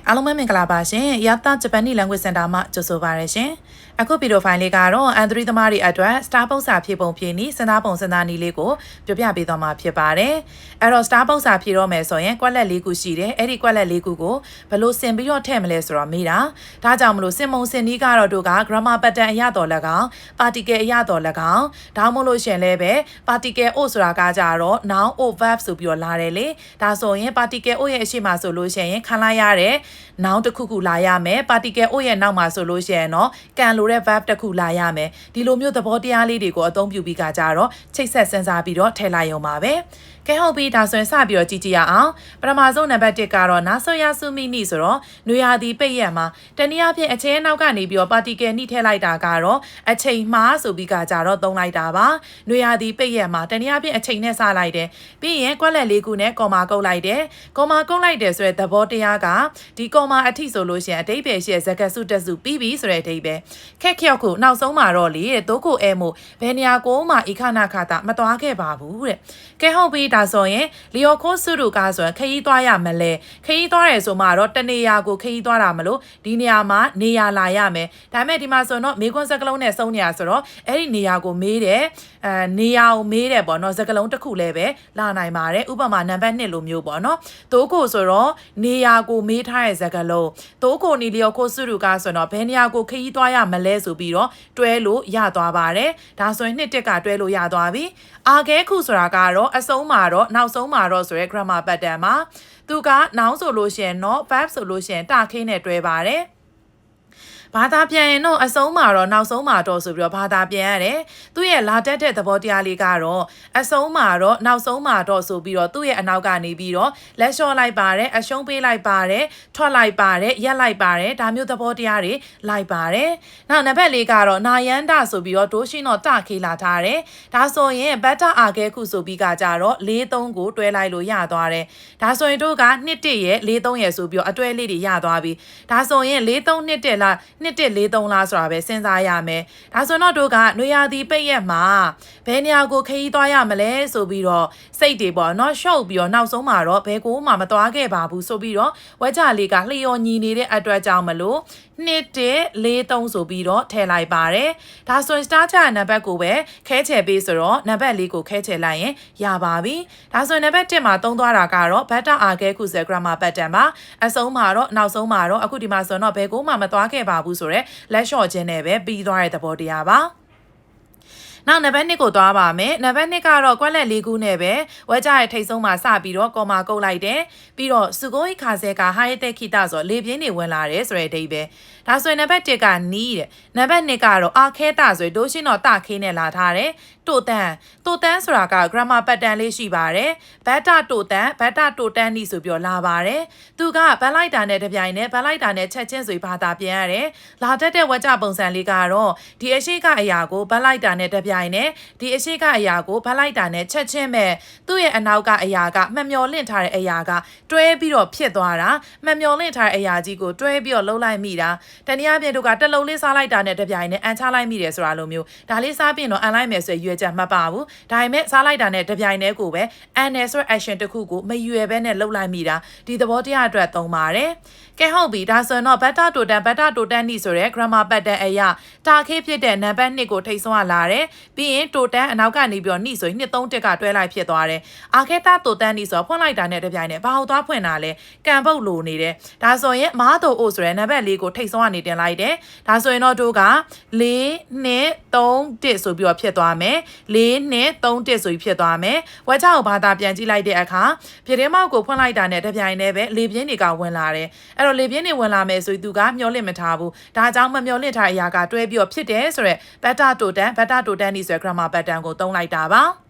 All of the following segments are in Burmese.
အားလုံးပဲမင်္ဂလာပါရှင်။ Yata Japanese Language Center မှာကြိုဆိုပါရရှင်။အခုဗီဒီယိုဖိုင်လေးကတော့ Android သမားတွေအတွက် Star ပုံစံဖြည့်ပုံဖြည့်နည်းစဉ်းစားပုံစဉ်းစားနည်းလေးကိုပြောပြပေးသွားမှာဖြစ်ပါတယ်။အဲ့တော့ Star ပုံစံဖြည့်တော့မယ်ဆိုရင်ကွက်လက်၄ခုရှိတယ်။အဲ့ဒီကွက်လက်၄ခုကိုဘယ်လိုဆင်ပြီးတော့ထည့်မလဲဆိုတော့မေးတာ။ဒါကြောင့်မလို့စင်မုံစင်နည်းကတော့တို့က grammar pattern အရတော်၎င်း particle အရတော်၎င်းဒါမှမဟုတ်ရှင်လည်းပဲ particle o ဆိုတာကကြတော့ noun o verb ဆိုပြီးတော့လာတယ်လေ။ဒါဆိုရင် particle o ရဲ့အရှိမဆိုလို့ရှင်ရင်ခံလိုက်ရတဲ့နောင်တစ်ခုခုလာရမယ် particle o ရဲ့နောက်မှာဆိုလို့ရှိရင်တော့ကန်လိုတဲ့ verb တစ်ခုလာရမယ်ဒီလိုမျိုးသဘောတရားလေးတွေကိုအသုံးပြုပြီးကြတော့ချိတ်ဆက်စဉ်းစားပြီးတော့ထည့်လိုက်ရုံပါပဲကဲဟုတ်ပြီဒါဆိုရင်စပြီးတော့ကြည့်ကြည့်ရအောင်ပထမဆုံးနံပါတ်1ကတော့နာဆိုယာဆုမိနိဆိုတော့နွေရာသီပိတ်ရက်မှာတနည်းအားဖြင့်အချင်းနောက်ကနေပြီးတော့ particle နှိထည့်လိုက်တာကတော့အချိန်မှားဆိုပြီးကြတော့သုံးလိုက်တာပါနွေရာသီပိတ်ရက်မှာတနည်းအားဖြင့်အချိန်နဲ့စလိုက်တယ်ပြီးရင်ကွက်လက်လေးခုနဲ့ကော်မာကုတ်လိုက်တယ်ကော်မာကုတ်လိုက်တယ်ဆိုတဲ့သဘောတရားကဒီကော်မာအထိဆိုလို့ရှိရင်အတိတ်ပဲရှိတဲ့ဇကစုတက်စုပြီးပြီဆိုတဲ့အတိတ်ပဲခက်ခက်ခုနောက်ဆုံးမှာတော့လေတိုးကိုအဲမို့ဘယ်နေရာကိုမှဣခနာခတာမသွားခဲ့ပါဘူးတဲ့ကဲဟုတ်ပြီဒါဆိုရင်လီယိုခိုစုရုကဆိုရင်ခရီးသွားရမလဲခရီးသွားတယ်ဆိုမှတော့တနေရာကိုခရီးသွားတာမလို့ဒီနေရာမှာနေရာလာရမယ်ဒါပေမဲ့ဒီမှာဆိုတော့မေခွန်းစကလုံးနဲ့စုံနေရဆိုတော့အဲ့ဒီနေရာကိုမေးတယ်နေရာကိုမေးတယ်ပေါ့နော်စကလုံးတစ်ခုလည်းပဲလာနိုင်ပါတယ်ဥပမာနံပါတ်1လိုမျိုးပေါ့နော်တိုးကိုဆိုတော့နေရာကိုမေးထားတဲ့စကလုံးတိုးကိုနီလီယိုခိုစုရုကဆိုတော့ဘယ်နေရာကိုခရီးသွားရမလဲဆိုပြီးတော့တွဲလို့ရသွားပါတယ်ဒါဆိုရင်1 ကတွဲလို့ရသွားပြီအာခဲခုဆိုတာကတော့အဆုံးမှာတော့နောက်ဆုံးမှာတော့ဆိုရဲ grammar pattern မှာသူက noun ဆိုလို့ရှိရင်တော့ verb ဆိုလို့ရှိရင်တခင်းနဲ့တွဲပါတယ်ဘာသာပြန်ရင်တော့အဆုံးမှာတော့နောက်ဆုံးမှာတော့ဆိုပြီးတော့ဘာသာပြန်ရတယ်သူ့ရဲ့လာတက်တဲ့သဘောတရားလေးကတော့အဆုံးမှာတော့နောက်ဆုံးမှာတော့ဆိုပြီးတော့သူ့ရဲ့အနောက်ကနေပြီးတော့လက်လျှော့လိုက်ပါတယ်အရှုံးပေးလိုက်ပါတယ်ထွက်လိုက်ပါတယ်ရက်လိုက်ပါတယ်ဒါမျိုးသဘောတရားတွေလိုက်ပါတယ်နောက်နံပါတ်၄ကတော့နာယန္တဆိုပြီးတော့ဒိုးရှင်းတော့တခေးလာထားတယ်ဒါဆိုရင်ဘတ်တာအာခဲခုဆိုပြီးကြတော့၄၃ကိုတွဲလိုက်လို့ရသွားတယ်ဒါဆိုရင်တို့က2 1ရဲ့4 3ရဲ့ဆိုပြီးတော့အတွဲလေးတွေရသွားပြီဒါဆိုရင်4 3 2 1လား2 1 4 3လားဆိုတာပဲစဉ်းစားရမယ်ဒါဆိုတော့တို့ကနွေရာသီပိတ်ရက်မှာဘယ်နေရာကိုခရီးသွားရမလဲဆိုပြီးတော့စိတ်တွေပေါ့နော်ရှုပ်ပြီးတော့နောက်ဆုံးမှာတော့ဘယ်ကိုမှမသွားခဲ့ပါဘူးဆိုပြီးတော့ဝက်ကြလေးကလျော်ညီနေတဲ့အတွက်ကြောင့်မလို့2 1 4 3ဆိုပြီးတော့ထည့်လိုက်ပါတယ်ဒါဆိုရင် star ချနံပါတ်ကိုပဲခဲချယ်ပေးဆိုတော့နံပါတ်4ကိုခဲချယ်လိုက်ရင်ရပါပြီဒါဆိုရင်နံပါတ်1မှာသုံးသွားတာကတော့ဘတ်တာအာခဲခုစ grammar pattern ပါအဆုံးမှာတော့နောက်ဆုံးမှာတော့အခုဒီမှာဆိုတော့ဘယ်ကိုမှမသွားခဲ့ပါဘူးဆိုတော့လက်လျှော့ခြင်းနဲ့ပဲပြီးသွားတဲ့သဘောတရားပါနောက်နံပါတ်2ကိုသွားပါမယ်နံပါတ်2ကတော့ကွက်လက်၄ခုနဲ့ပဲဝက်ကြရဲ့ထိတ်ဆုံးမှာစပြီးတော့ကော်မာကုတ်လိုက်တယ်ပြီးတော့စုကိုခါဆဲကဟာရတဲ့ခိတဆိုလေပြင်းတွေဝင်လာတယ်ဆိုတဲ့အဓိပ္ပာယ်ဒါဆိုရင်နံပါတ်1ကနီးတယ်နံပါတ်2ကတော့အာခဲတာဆိုရင်ဒိုးရှင်းတော့တခင်းနဲ့လာထားတယ်တိုတန်းဆိုတာက grammar pattern လေးရှိပါတယ်ဘတ်တာတိုတန်းနီဆိုပြီးတော့လာပါတယ်သူကဘတ်လိုက်တာနဲ့တပြိုင်နဲ့ဘတ်လိုက်တာနဲ့ချက်ချင်းဆိုပြီးဘာသာပြန်ရတယ်လာတတ်တဲ့ဝက်ကြပုံစံလေးကတော့ဒီအရှိကအရာကိုဘတ်လိုက်တာနဲ့တပြိုင်နဲ့ဒီအရှိကအရာကိုဘတ်လိုက်တာနဲ့ချက်ချင်းပဲသူ့ရဲ့အနောက်ကအရာကမှမျောလင့်ထားတဲ့အရာကတွဲပြီးတော့ဖြစ်သွားတာမှမျောလင့်ထားတဲ့အရာကြီးကိုတွဲပြီးတော့လှုပ်လိုက်မိတာတနည်းအားဖြင့်တို့ကတစ်လုံးလေးစားလိုက်တာနဲ့တပြိုင်နဲ့အန်ချလိုက်မိတယ်ဆိုတာလိုမျိုးဒါလေးစားပြင်တော့အန်လိုက်မယ်ဆိုရွယ်ချက်မပါဘူးဒါပေမဲ့စားလိုက်တာနဲ့တပြိုင်တည်းကိုပဲအန်နယ်ဆို action တစ်ခုကိုမရွယ်ဘဲနဲ့လှုပ်လိုက်မိတာဒီသဘောတရားအတွက်သုံးပါတယ်ကဲဟုတ်ပြီဒါဆိုရင်တော့ဘတ်တာတိုတန်းနီဆိုရဲ grammar pattern အရာတာခေးဖြစ်တဲ့နံပါတ်2ကိုထိတ်ဆုံးလာတယ်ပြီးရင်တိုတန်းအနောက်ကနေပြီးတော့နီဆိုရင်2 3 1ကတွဲလိုက်ဖြစ်သွားတယ်အာခေတာတိုတန်းနီဆိုဖွင့်လိုက်တာနဲ့တပြိုင်နဲ့ဘာဟုတ်သွားဖွင့်တာလဲကန်ပုတ်လိုနေတယ်ဒါဆိုရင်မားတိုအိုဆိုရဲနံပါတ်4ကိုထိတ်ဆုံးကနေတင်လိုက်တယ်ဒါဆိုရင်တော့တို့က4 2 3 1ဆိုပြီးတော့ဖြစ်သွားမယ်4 2 3 1ဆိုပြီးဖြစ်သွားမယ်ဝက်ချောက်ဘာသာပြန်ကြည့်လိုက်တဲ့အခါပြတင်းမောက်ကိုဖွင့်လိုက်တာနဲ့တပြိုင်တည်းပဲလေပြင်းတွေကဝင်လာတယ်အဲ့တော့လေပြင်းတွေဝင်လာမယ်ဆိုရင်သူကမျောလင့်မထားဘူးဒါကြောင့်မမျောလင့်ထားအရာကတွဲပြီးတော့ဖြစ်တယ်ဆိုရက်ဘတ်တာတိုတန်းနီဆိုရ grammar pattern ကိုသုံးလိုက်တာပါ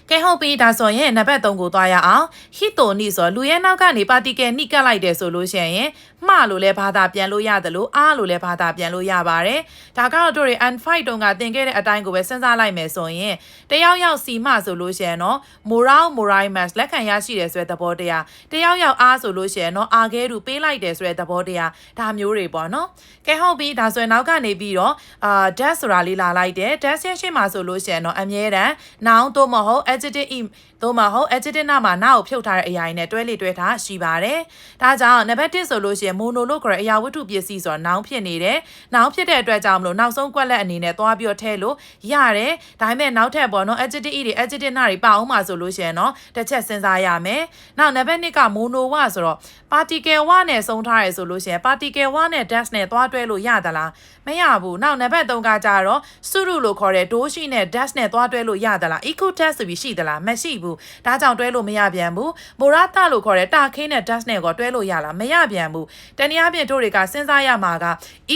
ကဲဟုတ်ပြီဒါဆိုရင်နံပါတ်3ကိုသွားရအောင်ဟီတိုနီဆိုလူရဲ့နောက်ကနေ particle နှိကပ်လိုက်တယ်ဆိုလို့ရှိရင်မှားလို့လဲဘာသာပြန်လို့ရတယ်လို့အားလို့လဲဘာသာပြန်လို့ရပါတယ်ဒါကတော့တို့တွေ and5 တုန်းကသင်ခဲ့တဲ့အတိုင်းကိုပဲစဉ်းစားလိုက်မယ်ဆိုရင်တယောက်ယောက်စီမှဆိုလို့ရှိရင်တော့ moralimas လက်ခံရရှိတယ်ဆိုတဲ့သဘောတရားတယောက်ယောက်အားဆိုလို့ရှိရင်တော့အာခဲတူပေးလိုက်တယ်ဆိုတဲ့သဘောတရားဒါမျိုးတွေပေါ့နော်ကဲဟုတ်ပြီဒါဆိုရင်နောက်ကနေပြီးတော့dash ဆိုတာလေးလာလိုက်တယ် dash ရဲ့ရှေ့မှာဆိုလို့ရှိရင်တော့အမြဲတမ်း noun သို့မဟုတ်adjective သို့မဟုတ် adjective မှာနာကိုဖြုတ်ထားတဲ့အရာနဲ့တွဲလေတွဲထားရှိပါတယ်ဒါကြောင့်နံပါတ်1ဆိုလို့ရှိရင် mono လို့ခေါ်တဲ့အရာဝတ္ထုပစ္စည်းဆိုတာ noun ဖြစ်နေတယ် noun ဖြစ်တဲ့အတွက်ကြောင့်မလို့နောက်ဆုံးကွက်လက်အနေနဲ့သွားပြီးတော့ထည့်လို့ရတယ်ဒါပေမဲ့နောက်ထပ်ပေါ့နော် adjective တွေ adjective နာတွေပါအောင်မှာဆိုလို့ရှိရင်တော့တစ်ချက်စဉ်းစားရမယ်နောက်နံပါတ်2က mono ဝဆိုတော့ particle ဝနဲ့ဆုံးထားရဆိုလို့ရှိရင် particle ဝနဲ့ dash နဲ့သွားတွဲလို့ရသလားမရဘူးနောက်နံပါတ်3ကကြတော့စုရုလို့ခေါ်တဲ့ဒိုးရှိနဲ့ dash နဲ့သွားတွဲလို့ရသလား equal dash ဆိုပြီးရှိသလားမရှိဘူးဒါကြောင့်တွဲလို့မရပြန်ဘူး morata လို့ခေါ်တဲ့တာခင်းနဲ့ dash နဲ့ကိုတွဲလို့ရလားမရပြန်ဘူးတနည်းအားဖြင့်တို့တွေကစဉ်းစားရမှာက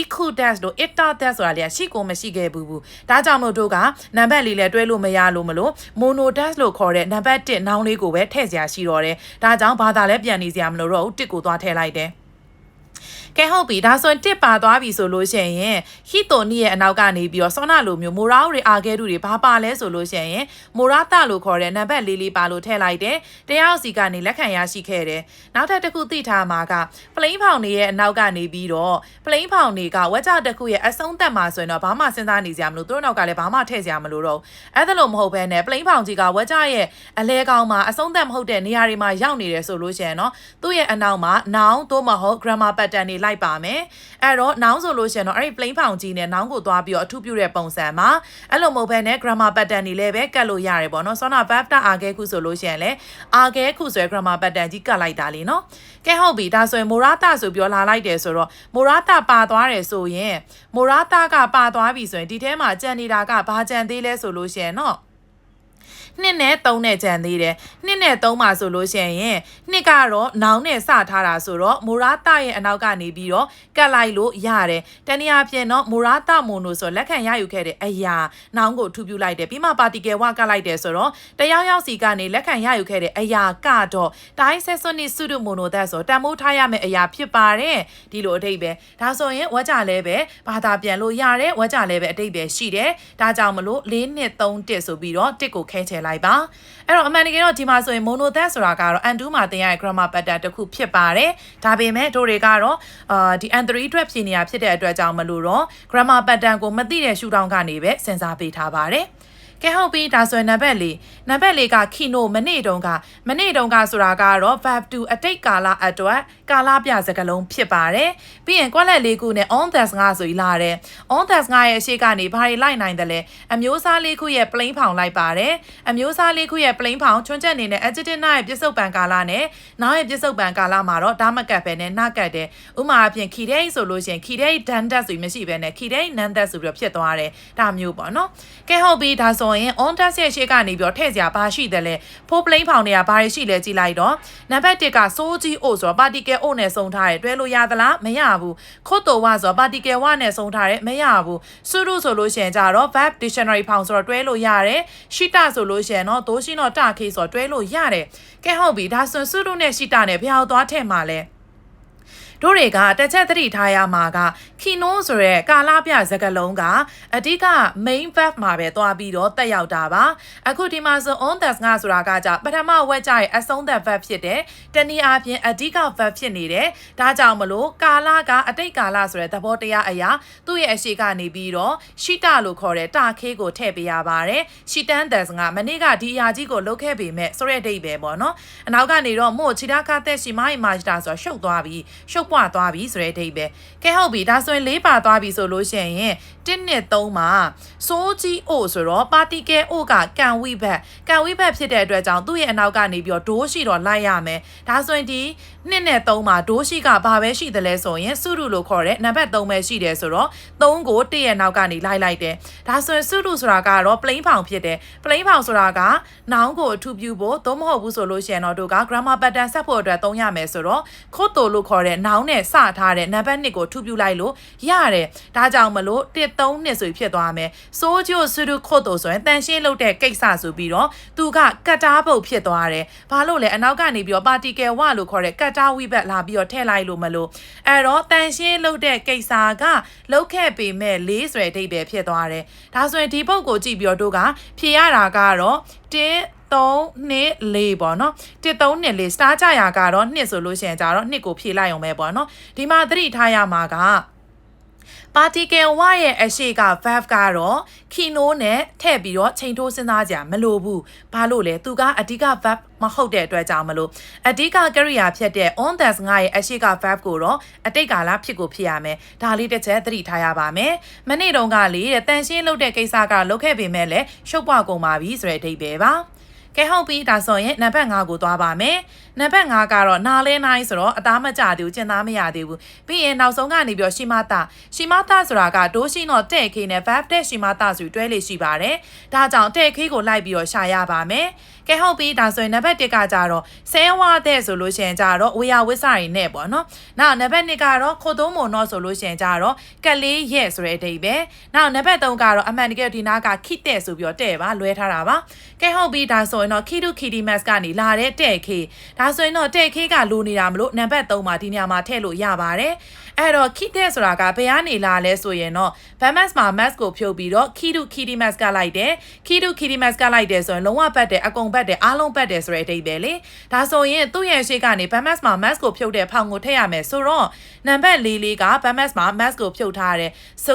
equal dash တို့ eta dash ဆိုတာလေရှိကိုမရှိခဲ့ဘူးဒါကြောင့်မို့တို့ကနံပါတ်လေးလည်းတွဲလို့မရလို့မလို့ mono dash လို့ခေါ်တဲ့နံပါတ်1 noun လေးကိုပဲထည့်စရာရှိတော့တယ်ဒါကြောင့်ဘာသာလဲပြန်နေစရာမလိုတော့ဘူး1ကိုသွားထည့်လိုက်တယ်ကဲဟုတ်ပြီဒါဆိုရင်တစ်ပါသွားပြီဆိုလို့ရှိရင်ဟီတိုနီရဲ့အနောက်ကနေပြီးတော့ဆောနာလိုမျိုးမိုရာတွေအာခဲတူတွေဘာပါလဲဆိုလို့ရှိရင်မိုရာတာလို့ခေါ်တဲ့နံပါတ်၄လေးပါလို့ထည့်လိုက်တယ်တရားစီကနေလက်ခံရရှိခဲ့တယ်နောက်ထပ်တစ်ခုသိထားမှာကပလိန်ဖောင်တွေရဲ့အနောက်ကနေပြီးတော့ပလိန်ဖောင်တွေကဝက်ကြတစ်ခုရဲ့အဆုံးသက်မှာဆိုရင်တော့ဘာမှစဉ်းစားနေစရာမလိုသူတို့နောက်ကလည်းဘာမှထည့်စရာမလိုတော့အဲ့ဒါလို့မဟုတ်ဘဲနဲ့ပလိန်ဖောင်ကြီးကဝက်ကြရဲ့အလဲကောင်မှာအဆုံးသက်မဟုတ်တဲ့နေရာတွေမှာရောက်နေတယ်ဆိုလို့ရှိရင်တော့သူ့ရဲ့အနောက်မှာ noun သို့မဟုတ် grammar pattern တွေလိုက်ပါမယ်အဲ့တော့ noun ဆိုလို့ရှိရင်တော့အဲ့ဒီ plain ဖောင်ကြီးနဲ့ noun ကိုသွားပြီးတော့အထူးပြုတဲ့ပုံစံမှာအဲ့လိုမဟုတ်ဘဲနဲ့ grammar pattern တွေလည်းပဲကတ်လို့ရတယ်ပေါ့နော်ဆောနာ verb တာအာခဲခုဆိုလို့ရှိရင်လည်းအာခဲခုဆိုရယ် grammar pattern ကြီးကတ်လိုက်တာလीနော်ကဲဟုတ်ပြီဒါဆိုရင် morata ဆိုပြောလာလိုက်တယ်ဆိုတော့ morata ပါသွားတယ်ဆိုရင် morata ကပါသွားပြီဆိုရင်ဒီထဲမှာကြံနေတာကဘာကြံသေးလဲဆိုလို့ရှိရင်နော်နှစ်နဲ့3နဲ့ကြံသေးတယ်နှစ်နဲ့3မှာဆိုလို့ရှိရင်နှစ်ကတော့နောင်နဲ့စထားတာဆိုတော့မိုရာတာရဲ့အနောက်ကနေပြီးတော့ကတ်လိုက်လို့ရတယ်တနည်းအားဖြင့်တော့မိုရာတာမိုနိုဆိုလက်ခံရယူခဲ့တဲ့အရာနောင်ကိုထူပြလိုက်တယ်ပြီးမှ particle ဝကတ်လိုက်တယ်ဆိုတော့တယောက်ယောက်စီကနေလက်ခံရယူခဲ့တဲ့အရာကတော့တိုင်းဆက်စွန်နိစုဒုမိုနိုသက်ဆိုတန်မိုးထားရမယ့်အရာဖြစ်ပါတယ်ဒီလိုအဓိပ္ပာယ်ဒါဆိုရင်ဝက်ကြလည်းပဲဘာသာပြန်လို့ရတယ်ဝက်ကြလည်းပဲအဓိပ္ပာယ်ရှိတယ်ဒါကြောင့်မလို့4 2 3 1ဆိုပြီးတော့1ကိုခဲချဲလိုက်ပါအဲ့တော့အမှန်တကယ်တော့ဒီမှာဆိုရင် monothet ဆိုတာကတော့ undo မှာသင်ရတဲ့ grammar pattern တစ်ခုဖြစ်ပါတယ်ဒါပေမဲ့တို့တွေကတော့ဒီ and3 အတွက်ဖြေနေရဖြစ်တဲ့အတွက်ကြောင့်မလို့တော့ grammar pattern ကိုမသိတဲ့ရှုထောင့်ကနေပဲစဉ်းစားပေးထားပါတယ်ကဲဟုတ်ပြီဒါဆိုရင်နံပါတ်၄က kino မနေ့တုန်းကဆိုတာကတော့ verb to အတိတ်ကာလအတွက်ကာလပြစကားလုံးဖြစ်ပါတယ်ပြီးရင်ကွက်လက်၄ခုနဲ့ on that ငါဆိုပြီးလာတယ် on that ငါရဲ့အရှိကနေဘာတွေလိုက်နိုင်တယ်လဲအမျိုးအစား၄ခုရဲ့ plain ဖောင်လိုက်ပါတယ်အမျိုးအစား၄ခုရဲ့ plain ဖောင်ချွန်းချက်နေနဲ့ adjective ရဲ့ပြစ္ဆုတ်ပံကာလနဲ့နောက်ရဲ့ပြစ္ဆုတ်ပံကာလမှာတော့ဒါမကတ်ပဲနဲ့နှကတ်တယ်ဥမာအဖြစ်ခီတဲ့ဆိုလို့ရှိရင်ခီတဲ့ done that ဆိုပြီးမရှိပဲနဲ့ခီတဲ့ none that ဆိုပြီးတော့ဖြစ်သွားတယ်ဒါမျိုးပေါ့နော်ကဲဟုတ်ပြီဒါဆိုရင် on that ရဲ့ရှေ့ကနေပြီးတော့ထည့်စရာဘာရှိတယ်လဲ four plain ဖောင်တွေကဘာတွေရှိလဲကြည့်လိုက်တော့နံပါတ်1ကစိုးကြီး o ဆိုတော့ particle o နဲ့ဆုံးထားတယ်တွဲလို့ရသလားမရဘူးခုတ်တော်ဝဆိုတော့ particle ဝနဲ့ဆုံးထားတယ်မရဘူးစုရုဆိုလို့ရှိရင်ကြတော့ verb dictionary ဖောင်ဆိုတော့တွဲလို့ရတယ်ရှိတဆိုလို့ရှိရင်တော့ဒိုးရှိတော့တခေးဆိုတော့တွဲလို့ရတယ်ကဲဟုတ်ပြီဒါဆိုစုရုနဲ့ရှိတနဲ့ဘယ်အောင်သွားထည့်မှာလဲတို့တွေကတစ်ချက်သတိထားရမှာက kino ဆိုရဲကာလပြစကားလုံးကအဓိက main verb မှာပဲတွားပြီးတော့တက်ရောက်တာပါအခုဒီမှာဆို on that ငါဆိုတာကကြပထမဝက်ကြရဲ့အဆုံးသက် verb ဖြစ်တယ်တနည်းအားဖြင့်အဓိက verb ဖြစ်နေတယ်ဒါကြောင့်မလို့ကာလကအတိတ်ကာလဆိုတဲ့သဘောတရားအရာသူ့ရဲ့အရှိကနေပြီးတော့ရှိတလို့ခေါ်တဲ့တာခေးကိုထည့်ပေးရပါတယ်ရှိတန်း that ငါမနေ့ကဒီအရာကြီးကိုလုပ်ခဲ့ပေမဲ့ဆိုတဲ့အဓိပ္ပာယ်ပေါ့နော်အနောက်ကနေတော့မို့ခြေထောက်ကသက်ရှိမိုင်းမာဂျတာဆိုတော့ရှုပ်သွားပြီရှုပ်ပွားသွားပြီဆိုတဲ့အဓိပ္ပာယ်ကဲဟုတ်ပြီဒါဆိုရင်၄ပါသွားပြီဆိုလို့ရှိရင်1နဲ့3မှာစိုးကြီး o ဆိုတော့ particle o ကကံဝိဘတ်ဖြစ်တဲ့အတွက်ကြောင့်သူ့ရဲ့အနောက်ကနေပြီးတော့ဒိုးရှိတော့လိုက်ရမယ်ဒါဆိုရင်ဒီ2နဲ့3မှာဒိုးရှိကဘာပဲရှိတယ်လဲဆိုရင်စုရုလို့ခေါ်တဲ့နံပါတ်3ပဲရှိတယ်ဆိုတော့3ကို1ရဲ့နောက်ကနေလိုက်တယ်ဒါဆိုရင်စုရုဆိုတာကတော့ plain ဖောင်ဖြစ်တယ် plain ဖောင်ဆိုတာက noun ကိုအထူးပြုဖို့သို့မဟုတ်ဘူးဆိုလို့ရှိရင်တော့တို့က grammar pattern ဆက်ဖို့အတွက်သုံးရမယ်ဆိုတော့ခုတ်တော်လို့ခေါ်တဲ့ noun နဲ့စထားတဲ့နံပါတ်2ကိုထူးပြုလိုက်လို့ရတယ်ဒါကြောင့်မလို့1 3 2ဆိုဖြစ်သွားမယ်စိုးကျိုစုရုခုတ်တော်ဆိုရင်တန်ရှင်းလုပ်တဲ့ကိစ္စဆိုပြီးတော့သူကကတ်တားပုတ်ဖြစ်သွားတယ်ဘာလို့လဲအနောက်ကနေပြီးတော့ particle ဝလို့ခေါ်တဲ့ကတ်တားဝိဘတ်လာပြီးတော့ထည့်လိုက်လို့မလို့အဲ့တော့တန်ရှင်းလုပ်တဲ့ကိစ္စကလုပ်ခဲ့ပေမဲ့၄ဆိုတဲ့အဓိပ္ပာယ်ဖြစ်သွားတယ်ဒါဆိုရင်ဒီပုတ်ကိုကြည့်ပြီးတော့တို့ကဖြေရတာကတော့1 3 2 4ပေါ့နော်1 3 2 4 star ကြရာကတော့2ဆိုလို့ရှိရင်ကြတော့2ကိုဖြည့်လိုက်အောင်ပဲပေါ့နော်ဒီမှာသတိထားရမှာက ပါတီကယ်ဝရဲ့အရှိက verb ကတော့ခီနိုးနဲ့ထည့်ပြီးတော့ချိန်ထိုးစဉ်းစားကြမလို့ဘူးဘာလို့လဲသူကအဓိက verb မဟုတ်တဲ့အတွက်ကြောင့်မလို့အဓိကကရိယာဖြစ်တဲ့ on das ငါရဲ့အရှိက verb ကိုတော့အတိတ်ကာလဖြစ်ကိုဖြစ်ရမယ်ဒါလေးတစ်ချက်သတိထားရပါမယ်မနေ့တုန်းကလေတန်ရှင်းလုပ်တဲ့ကိစ္စကလုပ်ခဲ့ပေမဲ့လည်းရှုပ်ပွားကုန်ပါပြီဆိုတဲ့အဓိပ္ပာယ်ပါကဲဟုတ်ပြီဒါဆိုရင်နံပါတ်5ကိုသွားပါမယ်နံပါတ်5ကတော့နားလဲနိုင်ဆိုတော့အသားမကြသေးဘူးကျင်သားမရသေးဘူးပြီးရင်နောက်ဆုံးကနေပြီးတော့ရှိမတာဆိုတာကဒိုးရှိတော့တဲ့ခေနဲ့ verb တဲ့ရှိမတာဆိုတွဲလေရှိပါတယ်ဒါကြောင့်တဲ့ခေကိုလိုက်ပြီးတော့ရှာရပါမယ်ကဲဟုတ်ပြီဒါဆိုရင်နံပါတ်1ကကြတော့ဆဲဝါတဲ့ဆိုလို့ရှိရင်ကြတော့ဝေယဝစ္စရီနဲ့ပေါ့နော်နောက်နံပါတ်2ကတော့ခိုသုံးမုံတော့ဆိုလို့ရှိရင်ကြတော့ကလေးရဲ့ဆိုတဲ့အဓိပ္ပာယ်နောက်နံပါတ်3ကတော့အမှန်တကယ်ဒီနာကခိတဲ့ဆိုပြီးတော့တဲ့ပါလွဲထားတာပါကဲဟုတ်ပြီဒါဆိုရင်တော့ခိတုခိတိမတ်ကနေလာတဲ့တဲ့ခေဒါဆိုရင်တော့တဲ့ခေကလိုနေတာမလို့နံပါတ်3မှာဒီနေရာမှာထည့်လို့ရပါတယ်အဲ့တော့ခိတဲ့ဆိုတာကဘယ်ကနေလာလဲဆိုရင်တော့ Bamas မှာ mask ကိုဖြုတ်ပြီးတော့ခိတုခိတိမတ်ကလိုက်တယ်ခိတုခိတိမတ်ကလိုက်တယ်ဆိုရင်လုံးဝပတ်တယ်အကုန်ပတ်တယ်အားလုံးပတ်တယ်ဆိုတဲ့အဓိပ္ပာယ်လေဒါဆိုရင်သူ့ရဲ့ရှေ့ကနေ Bamas မှာ mask ကိုဖြုတ်တဲ့ဖောင်ကိုထည့်ရမယ်ဆိုတော့နံပါတ်4က Bamas မှာ mask ကိုဖြုတ်ထားတယ်စု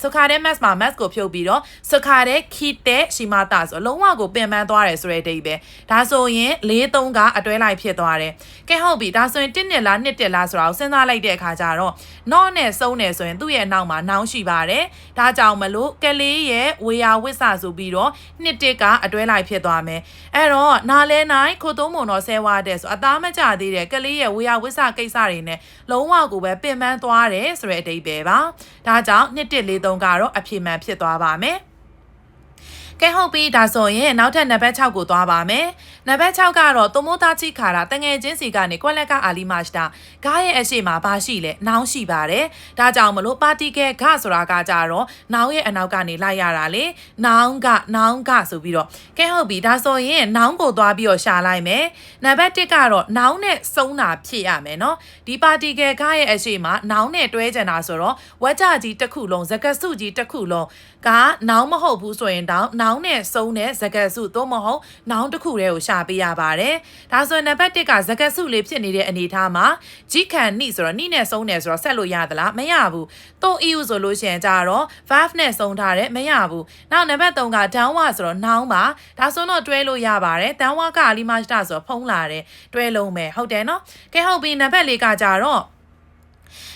ခတဲ့ mask မှာ mask ကိုဖြုတ်ပြီးတော့စုခတဲ့ခိတဲ့ရှိမတာဆိုလုံးဝကိုပင်ပန်းသွားတယ်ဆိုတဲ့အဓိပ္ပာယ်ဒါဆိုရင်4-3ကအတွဲလိုက်ဖြစ်သွားတယ်ကဲဟုတ်ပြီဒါဆိုရင်1နှစ်လား2နှစ်လားဆိုတာကိုစဉ်းစားလိုက်တဲ့အခါကျတော့နော့နဲ့စုံနေဆိုရင်သူ့ရဲ့နောက်မှာနောင်ရှိပါတယ်ဒါကြောင့်မလို့ကလေးရဲ့ဝေယဝစ္စဆိုပြီးတော့နှစ်တစ်ကအတွဲလိုက်ဖြစ်သွားမယ်အဲ့တော့နားလဲနိုင်ခိုသုံးမုံတော့ဆဲဝါတဲ့ဆိုအသားမကြသေးတဲ့ကလေးရဲ့ဝေယဝစ္စကိစ္စတွေနဲ့လုံးဝကိုပဲပင်ပန်းသွားတယ်ဆိုတဲ့အဓိပ္ပာယ်ပါဒါကြောင့်2143ကတော့အဖြေမှန်ဖြစ်သွားပါမယ်ကဲဟုတ်ပြီဒါဆိုရင်နောက်ထပ်နံပါတ်6ကိုသွားပါမယ်နံပါတ်6ကတော့တိုမိုတာချိခါတာတငယ်ချင်းစီကနေကွက်လက်ကအာလီမတ်တာဂါရဲ့အရှိမှာဘာရှိလဲနောင်ရှိပါတယ်ဒါကြောင့်မလို့ပါတီကဲဂဆိုတာကကြတော့နောင်ရဲ့အနောက်ကနေလိုက်ရတာလေနောင်ကဆိုပြီးတော့ကဲဟုတ်ပြီဒါဆိုရင်နောင်ကိုသွားပြီးတော့ရှာလိုက်မယ်နံပါတ်1ကတော့နောင်နဲ့စုံတာဖြစ်ရမယ်နော်ဒီပါတီကဲဂါရဲ့အရှိမှာနောင်နဲ့တွဲကြတာဆိုတော့ဝက်ကြကြီးတစ်ခုလုံးစကစုကြီးတစ်ခုလုံးကနောင်မဟုတ်ဘူးဆိုရင်တောင်းနောင်နဲ့စုံတဲ့စကစုသို့မဟုတ်နောင်တစ်ခုတည်းကိုရှာပေးရပါတယ်ဒါဆိုရင်နံပါတ်1ကစကစုလေးဖြစ်နေတဲ့အနေအထားမှာကြီးခံနိဆိုတော့နိနဲ့စုံတယ်ဆိုတော့ဆက်လို့ရသလားမရဘူးတို EU ဆိုလို့ရှိရင်ကြတော့ verb နဲ့စုံထားတယ်မရဘူးနောက်နံပါတ်3က down ဝဆိုတော့နောင်ပါဒါဆိုတော့တွဲလို့ရပါတယ် down ဝကအလီမတ်တာဆိုတော့ဖုံးလာတယ်တွဲလုံးမယ်ဟုတ်တယ်နော်ကဲဟုတ်ပြီနံပါတ်4ကကြတော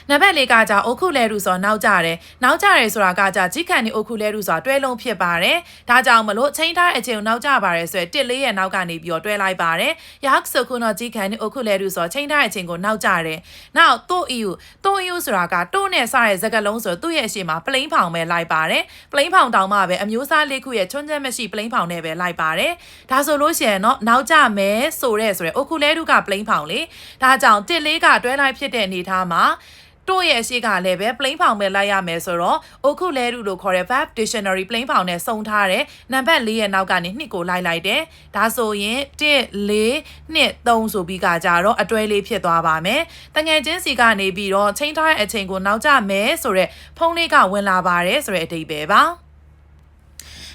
့နံပါတ်4ကကြအိုခုလဲရူဆိုနောက်ကြတယ်ဆိုတာကကြကြီးခံနေအိုခုလဲရူဆိုတာတွဲလုံးဖြစ်ပါတယ်ဒါကြောင့်မလို့ချိန်ထားအချိန်ကိုနောက်ကြပါတယ်ဆိုရယ်1လေးရဲ့နောက်ကနေပြီးတော့တွဲလိုက်ပါတယ်yakဆိုခုတော့ကြီးခံနေအိုခုလဲရူဆိုချိန်ထားအချိန်ကိုနောက်ကြတယ်နောက်တို EU ဆိုတာကတိုနဲ့စတဲ့စကားလုံးဆိုသူ့ရဲ့အရှိမှာပလိန်ဖောင်ပဲလိုက်ပါတယ်ပလိန်ဖောင်တောင်မှပဲအမျိုးသားလေးခုရဲ့ချွန်းချက်မရှိပလိန်ဖောင်နဲ့ပဲလိုက်ပါတယ်ဒါဆိုလို့ရှိရင်တော့နောက်ကြမယ်ဆိုရဲအိုခုလဲရူကပလိန်ဖောင်လေဒါကြောင့်1လေးကတွဲလိုက်ဖြစ်တဲ့အနေထားမှာတို့ရဲ့အရှိကလည်းပဲ plain ဖောင်ပဲလိုက်ရမယ်ဆိုတော့အခုလဲရူလို့ခေါ်တဲ့ verb dictionary plain ဖောင်နဲ့စုံထားတဲ့နံပါတ်4ရဲ့နောက်ကနေ2ကိုလိုက်တယ်ဒါဆိုရင်1 4 2 3ဆိုပြီးကကြတော့အတွဲလေးဖြစ်သွားပါမယ်တငယ်ချင်းစီကနေပြီးတော့ချိန်ထားတဲ့အချိန်ကိုနောက်ကျမယ်ဆိုတော့ဖုန်းလေးကဝင်လာပါတယ်ဆိုတဲ့အဓိပ္ပာယ်ပ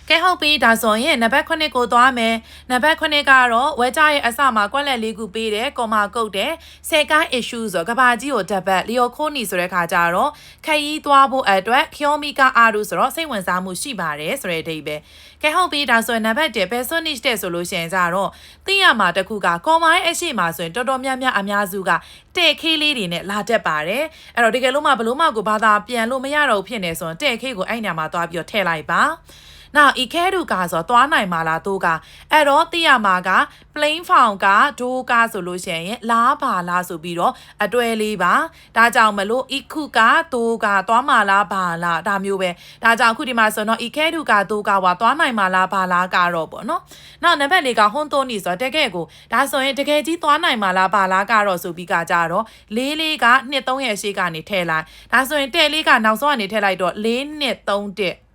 ါကဲဟုတ်ပြီဒါဆိုရင်နံပါတ်9ကိုသွားမယ်နံပါတ်9ကတော့ဝဲကြရဲ့အစမှာကွက်လက်လေးခုပေးတယ်ကော်မာကုတ်တယ်ဆယ်ကိုင်း issue ဆိုကဘာကြီးကိုတပတ်လီယိုခိုနီဆိုတဲ့ခါကျတော့ခရီးသွားဖို့အတွက်ခ ्योम ီကအာရူဆိုတော့စိတ်ဝင်စားမှုရှိပါတယ်ဆိုတဲ့အဓိပ္ပာယ်ကဲဟုတ်ပြီဒါဆိုရင်နံပါတ်10 personish တဲ့ဆိုလို့ရှိရင်ကြတော့သိရမှာတခုကကော်မာရဲ့အရှိမှာဆိုရင်တော်တော်များများအများစုကတဲ့ခေးလေးတွေနဲ့လာတတ်ပါတယ်အဲ့တော့ဒီကယ်လို့မှဘလို့မှကိုဘာသာပြန်လို့မရတော့ဖြစ်နေဆိုရင်တဲ့ခေးကိုအဲ့ညမှာသွားပြီးတော့ထည့်လိုက်ပါနောက်ဤခဲတူကဆိုသွားနိုင်မှာလားတို့ကအဲ့တော့သိရမှာက plain ဖောင်ကဒိုးကဆိုလို့ရှိရင်လားပါလားဆိုပြီးတော့အတွဲလေးပါဒါကြောင့်မလို့ဤခုကဒိုးကသွားမှာလားပါလားဒါမျိုးပဲဒါကြောင့်ခုဒီမှာဆိုတော့ဤခဲတူကဒိုးကဝါသွားနိုင်မှာလားပါလားကတော့ပေါ့နော်နောက်နံပါတ်4ကဟွန်းတိုနီဆိုတော့တကယ်ကိုဒါဆိုရင်တကယ်ကြီးသွားနိုင်မှာလားပါလားကတော့ဆိုပြီးကကြတော့လေးက2 3ရဲ့ရှေ့ကနေထည့်လိုက်ဒါဆိုရင်တဲ့လေးကနောက်ဆုံးကနေထည့်လိုက်တော့4 2 3 1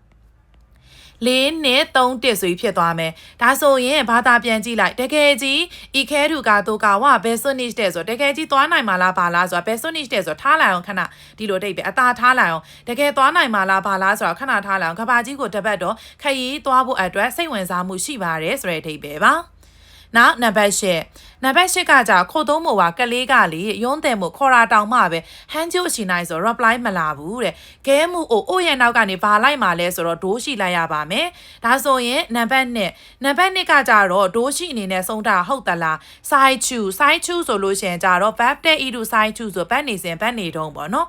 4 နဲ့ 3 1ဆိုပြီးဖြစ်သွားမယ်ဒါဆိုရင်ဘာသာပြန်ကြည့်လိုက်တကယ်ကြီးဤခဲတူကတို့ကဝဘယ်ဆွနိစ်တဲ့ဆိုတကယ်ကြီးသွားနိုင်မှာလားဘာလားဆိုတာဘယ်ဆွနိစ်တဲ့ဆိုထားလိုက်အောင်ခဏဒီလိုတိတ်ပဲအသာထားလိုက်အောင်တကယ်သွားနိုင်မှာလားဘာလားဆိုတာခဏထားလိုက်အောင်ကဘာကြီးကိုတပတ်တော့ခရီးသွားဖို့အတွက်စိတ်ဝင်စားမှုရှိပါတယ်ဆိုတဲ့အဓိပ္ပာယ်ပါ နောက်နံပါတ်8ကကြာခို့သုံးမို့ပါကလေးကလေရုံးတယ်မို့ခေါ်တာတောင်မှပဲဟန်းကျိုးရှိနိုင်ဆို reply မလာဘူးတဲ့ခဲမှုအိုရဲ့နောက်ကနေဘာလိုက်မှာလဲဆိုတော့ဒိုးရှိလိုက်ရပါမယ်ဒါဆိုရင်နံပါတ်2ကကြာတော့ဒိုးရှိအနေနဲ့ဆုံးတာဟုတ်သလား side choose ဆိုလို့ရှိရင်ကြာတော့ verb တဲ့ idu side choose ဆိုပတ်နေစဉ်ပတ်နေတုံးပေါ့နော်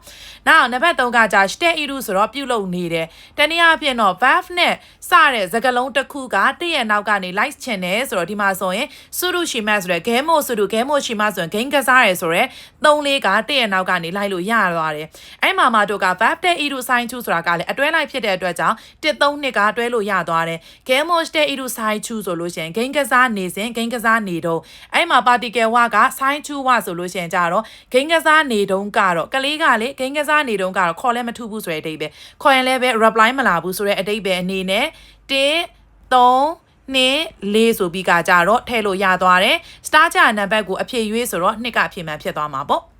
နောက်နံပါတ်3ကကြာ state idu ဆိုတော့ပြုလုပ်နေတယ်တနည်းအားဖြင့်တော့ verb နဲ့စတဲ့စကားလုံးတစ်ခုကတည့်ရဲ့နောက်ကနေ like ချင်တယ်ဆိုတော့ဒီမှာဆိုရင်စုရုရှိမဆိုတဲ့ခဲမို့စုရုခဲမို့ရှိမဆိုရင်ဂိမ်းကစားရဲဆိုရဲ3လေးကတည့်ရဲ့နောက်ကနေလိုက်လို့ရသွားတယ်အဲ့မှာတို့က verb တဲ့ idu sign to ဆိုတာကလည်းအတွဲလိုက်ဖြစ်တဲ့အတွက်ကြောင့်132ကတွဲလို့ရသွားတယ်ခဲမို့တဲ့ idu sign to ဆိုလို့ရှိရင်ဂိမ်းကစားနေစဉ်ဂိမ်းကစားနေတော့အဲ့မှာ particle ဝက sign to ဝဆိုလို့ရှိရင်ကြတော့ဂိမ်းကစားနေတုန်းကတော့ကလေးကလေဂိမ်းကစားနေတုန်းကတော့ခေါ်လဲမထူဘူးဆိုတဲ့အဓိပ္ပာယ်ခေါ်ရင်လည်းပဲ reply မလာဘူးဆိုတဲ့အဓိပ္ပာယ်အနေနဲ့1 3 4ဆိုပြီးကကြတော့ထည့်လို့ရသွားတယ် star ကြနံပါတ်ကိုအဖြည့်ရွေးဆိုတော့2ကအဖြည့်မှန်ဖြစ်သွားမှာပေါ့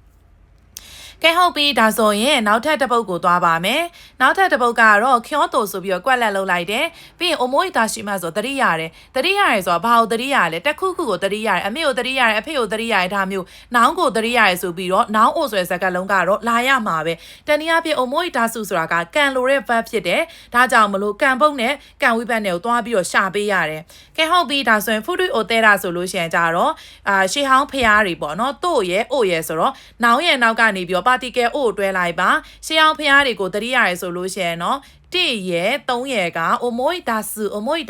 ကဲဟုတ်ပြီဒါဆိုရင်နောက်ထပ်တစ်ပုဒ်ကိုသွားပါမယ်နောက်ထပ်တစ်ပုဒ်ကတော့ခေါတိုဆိုပြီးတော့ကွက်လက်လုပ်လိုက်တယ်ပြီးရင် omo ita shi ma ဆိုသတိရတယ်ဆိုတော့ဘာကိုသတိရလဲတစ်ခုခုကိုသတိရတယ်အမေကိုသတိရတယ်အဖေကိုသတိရတယ်ဒါမျိုးနောင်ကိုသတိရတယ်ဆိုပြီးတော့နောင်အိုဆိုတဲ့စကားလုံးကတော့လာရမှာပဲတနည်းအားဖြင့် omo ita su ဆိုတာကကံလိုတဲ့ verb ဖြစ်တယ်ဒါကြောင့်မလို့ကံပုတ်နဲ့ကံဝိပတ်နဲ့ကိုသွားပြီးတော့ရှာပေးရတယ်ကဲဟုတ်ပြီဒါဆိုရင် futu otera ဆိုလို့ရှိရင်ကြတော့ရှေးဟောင်းဖျားတွေပေါ့နော်တို့ရဲ့အိုရဲ့ဆိုတော့နောင်ရဲ့နောက်ကနေပြီးတော့particle အိုတွဲလိုက်ပါရှေးအောင်ဖျားတွေကိုသတိရတယ်ဆိုလို့ရှိရင်เนาะ1ရဲ့3ရဲ့က omoi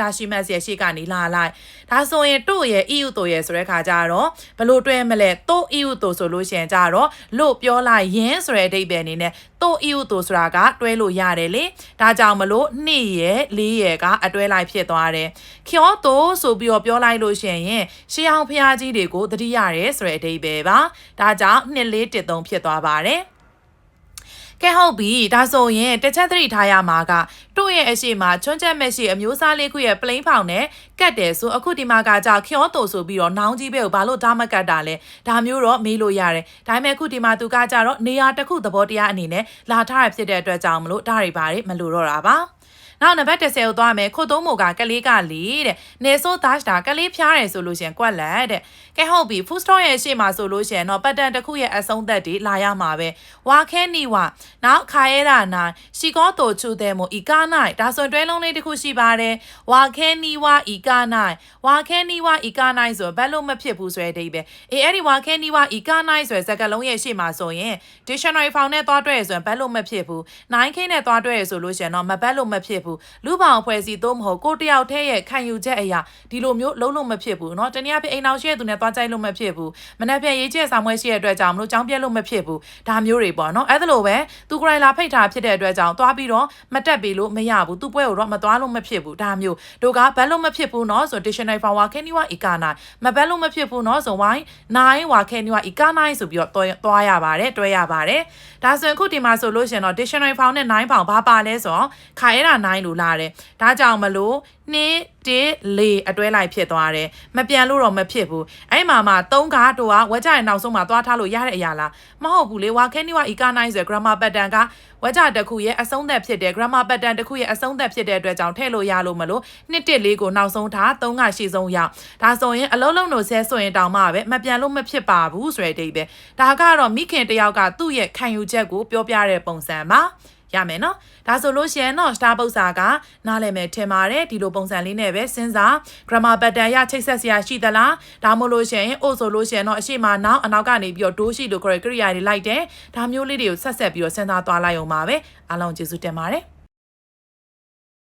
dashi mas ရဲ့ရှေ့ကနေလာလိုက်ဒါဆိုရင်တို့ရဲ့ eu တို့ရဲ့ဆိုတဲ့ခါကျတော့ဘလို့တွဲမလဲတို့ eu တို့ဆိုလို့ရှိရင်ကြတော့လို့ပြောလိုက်ရင်းဆိုတဲ့အဓိပ္ပာယ်အနေနဲ့တို့ eu တို့ဆိုတာကတွဲလို့ရတယ်လေဒါကြောင့်မလို့2ရဲ့4ရဲ့ကအတွဲလိုက်ဖြစ်သွားတယ်ခေါတိုဆိုပြီးတော့ပြောလိုက်လို့ရှိရင်ရှေးအောင်ဖျားကြီးတွေကိုသတိရတယ်ဆိုတဲ့အဓိပ္ပာယ်ပါဒါကြောင့်2 4 1 3ဖြစ်သွားပါတယ်ကဲဟုတ်ပြီဒါဆိုရင်တစ်ချက်သတိထားရမှာကတို့ရဲ့အရှိမချွန်းချက်မဲ့ရှိအမျိုးစားလေးခုရဲ့ plain ဖောင်နဲ့ကတ်တယ်ဆိုအခုဒီမှာကကြောက်ခေါတိုဆိုပြီးတော့နောင်ကြီးပဲကိုဘာလို့ဒါမကတ်တာလဲဒါမျိုးတော့မေးလို့ရတယ်ဒါပေမဲ့အခုဒီမှာသူကကြတော့နေရာတစ်ခုသဘောတရားအနေနဲ့လာထားရဖြစ်တဲ့အတွက်ကြောင့်မလို့ဒါတွေဘာတွေမလို့တော့တာပါနောက်နံပါတ်10ကိုသွားမယ်ခို့သုံးမို့ကကလေးကလေတဲ့နေဆိုဒတ်တာကလေးဖျားတယ်ဆိုလို့ရှင်ကွက်လက်တဲ့ကဲဟုတ်ပြီ food store ရဲ့ရှေ့မှာဆိုလို့ရှင်တော့ပတ်တန်တစ်ခုရဲ့အဆုံးသက်တွေလာရမှာပဲဝါခဲနီဝနောက်ခါရဲတာနိုင်ရှီကောတိုချူတဲ့မို့ဤကားနိုင်ဒါဆိုတွဲလုံးလေးတစ်ခုရှိပါတယ်ဝါခဲနီဝဤကားနိုင်ဝါခဲနီဝဤကားနိုင်ဆိုဘယ်လို့မဖြစ်ဘူးဆိုတဲ့အဓိပ္ပာယ်အဲ့ဒီဝါခဲနီဝဤကားနိုင်ဆိုတဲ့စကားလုံးရဲ့ရှေ့မှာဆိုရင် dictionary ဖောင်နဲ့သွားတွဲရဆိုရင်ဘယ်လို့မဖြစ်ဘူး 9k နဲ့သွားတွဲရဆိုလို့ရှင်တော့မဘက်လို့မဖြစ်ဘူးလူပောင်အဖွဲ့အစည်းသို့မဟုတ်ကိုတယောက်တည်းရဲ့ခံယူချက်အရာဒီလိုမျိုးလုံးလို့မဖြစ်ဘူးเนาะတနည်းအားဖြင့်အိမ်အောင်ရှိတဲ့သူနဲ့သွားကြိုက်လို့မဖြစ်ဘူးမနှက်ဖြန်ရေးချက်ဆောင်ပွဲရှိတဲ့အတွက်ကြောင့်မလို့ကြောင်းပြက်လို့မဖြစ်ဘူးဒါမျိုးတွေပေါ့เนาะအဲ့ဒါလိုပဲသူကိုယ်တိုင်လာဖိတ်ထားဖြစ်တဲ့အတွက်ကြောင့်သွားပြီးတော့မတက်ပြီလို့မရဘူးသူ့ပွဲကိုတော့မသွားလို့မဖြစ်ဘူးဒါမျိုးတို့ကဘက်လို့မဖြစ်ဘူးเนาะဆို dictionary ဖောင်ဝါခဲနီဝါအီကာနိုင်မဘက်လို့မဖြစ်ဘူးเนาะဆိုဝိုင်း9ဝါခဲနီဝါအီကာနိုင်ဆိုပြီးတော့သွားရပါတယ်တွဲရပါတယ်ဒါဆိုရင်ခုဒီမှာဆိုလို့ရှင်တော့ dictionary ဖောင်နဲ့9ဖောင်ဘာပါလဲဆိုတော့ခါရဲတာ9လို့လာတယ်ဒါကြောင့်မလို့2 1 4အတွဲလိုက်ဖြစ်သွားတယ်မပြန်လို့တော့မဖြစ်ဘူးအဲ့မှာမှ3ကားတို့ကဝက်ကြရဲ့နောက်ဆုံးမှာသွားထားလို့ရတဲ့အရာလားမဟုတ်ဘူးလေဝါခဲနီဝါ economic ဆို grammar pattern ကဝက်ကြတစ်ခုရဲ့အဆုံးသက်ဖြစ်တယ် grammar pattern တစ်ခုရဲ့အဆုံးသက်ဖြစ်တဲ့အတွက်ကြောင့်ထည့်လို့ရလို့မလို့2 1 4ကိုနောက်ဆုံးထား3ကရှေ့ဆုံးရောက်ဒါဆိုရင်အလုံးလုံးတို့ဆဲဆိုရင်တောင်မှပဲမပြန်လို့မဖြစ်ပါဘူးဆိုတဲ့အဓိပ္ပာယ်ဒါကတော့မိခင်တယောက်ကသူ့ရဲ့ခံယူချက်ကိုပြောပြတဲ့ပုံစံပါရမယ်နော်ဒါဆိုလို့ရှိရင်တော့ star ပု္ပ္ပစာကနားလည်မယ်ထင်ပါတယ်ဒီလိုပုံစံလေးနဲ့ပဲစဉ်းစား grammar pattern ရချိတ်ဆက်စရာရှိသလားဒါမှမဟုတ်လို့ရှိရင်အို့ဆိုလို့ရှိရင်တော့အရှိမနောက်အနောက်ကနေပြီးတော့ဒိုးရှိလို့ခေါ်တဲ့ကိရိယာတွေလိုက်တယ်ဒါမျိုးလေးတွေကိုဆက်ပြီးတော့စဉ်းစားသွားလိုက်အောင်ပါပဲအားလုံးကျေးဇူးတင်ပါတယ်